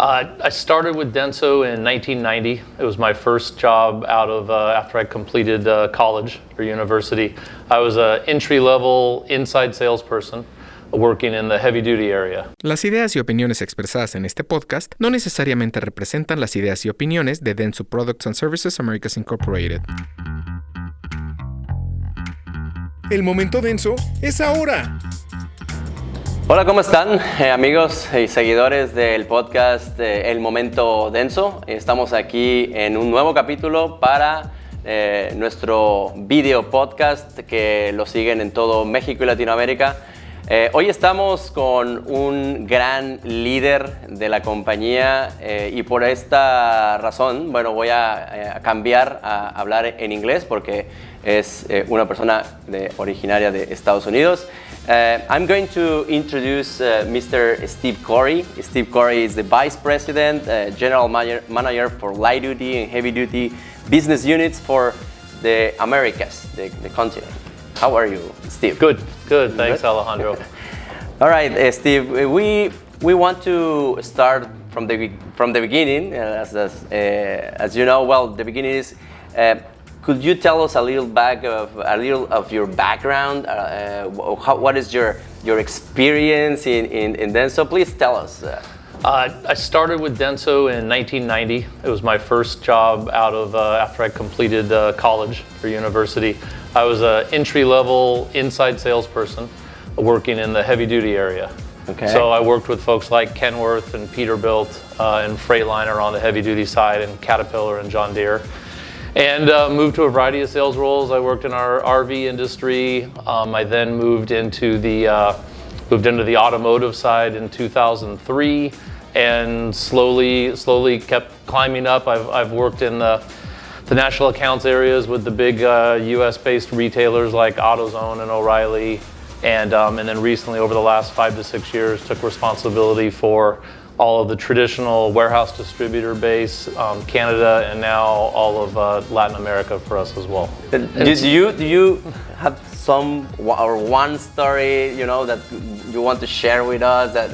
I started with Denso in 1990. It was my first job out of after I completed college or university. I was an entry-level inside salesperson working in the heavy-duty area. Las ideas y opiniones expresadas en este podcast no necesariamente representan las ideas y opiniones de Denso Products and Services Americas Incorporated. El momento denso es ahora. Hola, ¿cómo están amigos y seguidores del podcast El Momento Denso? Estamos aquí en un nuevo capítulo para nuestro video podcast que lo siguen en todo México y Latinoamérica. Hoy estamos con un gran líder de la compañía y por esta razón, bueno, voy a cambiar a hablar en inglés porque es una persona originaria de Estados Unidos. I'm going to introduce Mr. Steve Corey. Steve Corey is the Vice President, General Manager for Light Duty and Heavy Duty Business Units for the Americas, the continent. How are you, Steve? Good. Thanks, Alejandro. All right, Steve. We want to start from the beginning. As you know, well, the beginning is. Could you tell us a little of your background? What is your experience in Denso? Please tell us. I started with Denso in 1990. It was my first job out of after I completed college or university. I was an entry-level inside salesperson working in the heavy-duty area. Okay. So I worked with folks like Kenworth and Peterbilt and Freightliner on the heavy-duty side, and Caterpillar and John Deere. And moved to a variety of sales roles. I worked in our RV industry. I then moved into the automotive side in 2003, and slowly kept climbing up. I've worked in the national accounts areas with the big U.S.-based retailers like AutoZone and O'Reilly, and then recently, over the last 5 to 6 years, took responsibility for all of the traditional warehouse distributor base, Canada, and now all of Latin America for us as well. Do you have some or one story, that you want to share with us? That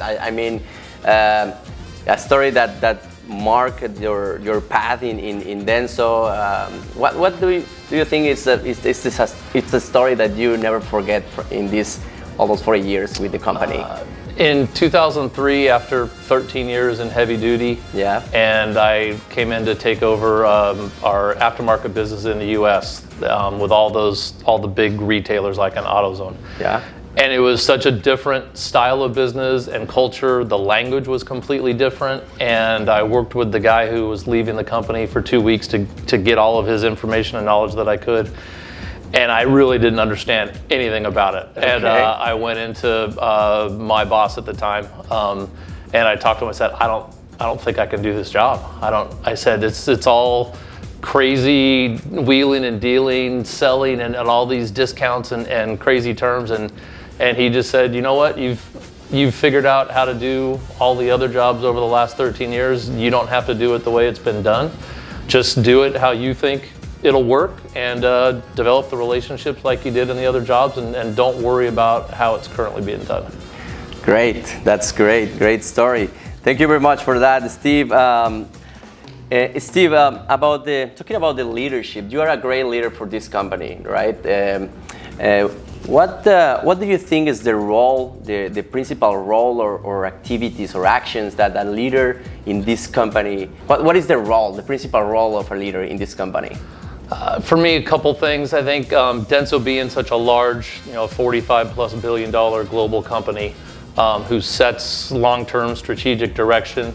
a story that marked your path in Denso. What do you think it's a story that you never forget in these almost 40 years with the company? In 2003, after 13 years in heavy duty, and I came in to take over our aftermarket business in the U.S. With all the big retailers like an AutoZone. Yeah. And it was such a different style of business and culture. The language was completely different, and I worked with the guy who was leaving the company for 2 weeks to get all of his information and knowledge that I could. And I really didn't understand anything about it. Okay. And I went into my boss at the time, and I talked to him. I said, I don't think I can do this job. I said, it's all crazy wheeling and dealing, selling, and all these discounts and crazy terms. And he just said, you know what? You've figured out how to do all the other jobs over the last 13 years. You don't have to do it the way it's been done. Just do it how you think it'll work, and develop the relationships like you did in the other jobs, and don't worry about how it's currently being done. Great, that's great story. Thank you very much for that, Steve. Steve, talking about the leadership, you are a great leader for this company, right? What do you think is the role, the principal role or activities or actions that a leader in this company, what is the principal role of a leader in this company? For me, a couple things. I think Denso being such a large, $45+ billion global company who sets long-term strategic direction,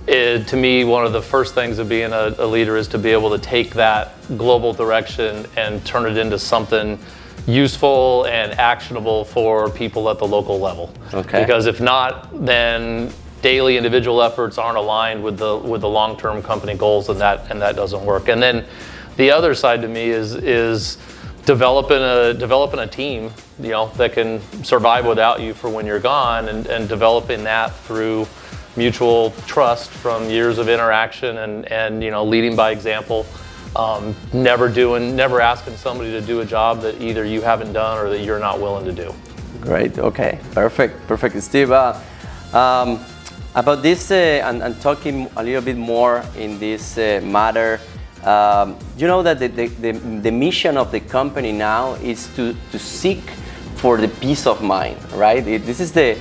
to me, one of the first things of being a leader is to be able to take that global direction and turn it into something useful and actionable for people at the local level. Okay. Because if not, then daily individual efforts aren't aligned with the long-term company goals, and that doesn't work. And then the other side to me is developing a team, that can survive without you for when you're gone, and developing that through mutual trust from years of interaction and leading by example. Never asking somebody to do a job that either you haven't done or that you're not willing to do. Great. Okay. Perfect. Steve. About this, and talking a little bit more in this matter, you know that the mission of the company now is to seek for the peace of mind, right? This is the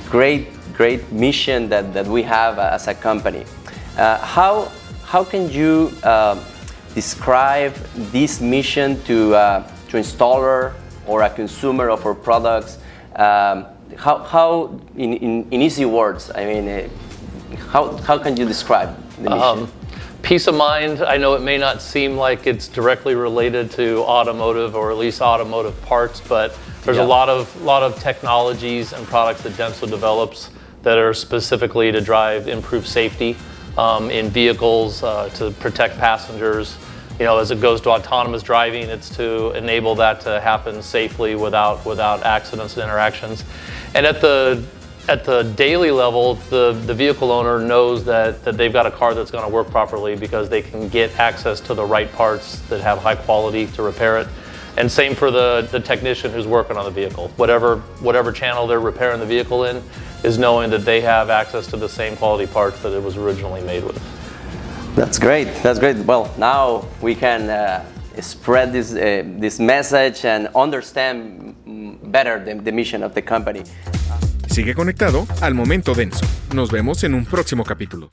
great mission that we have as a company. How can you describe this mission to installer or a consumer of our products? How in easy words, I mean, how can you describe the mission? Peace of mind, I know it may not seem like it's directly related to automotive or at least automotive parts, but there's a lot of technologies and products that Denso develops that are specifically to drive improved safety in vehicles, to protect passengers. You know, as it goes to autonomous driving, it's to enable that to happen safely without accidents and interactions. And at the daily level, the vehicle owner knows that they've got a car that's going to work properly because they can get access to the right parts that have high quality to repair it. And same for the technician who's working on the vehicle. Whatever channel they're repairing the vehicle in is knowing that they have access to the same quality parts that it was originally made with. That's great. Well, now we can spread this message and understand better the mission of the company. Sigue conectado al Momento Denso. Nos vemos en un próximo capítulo.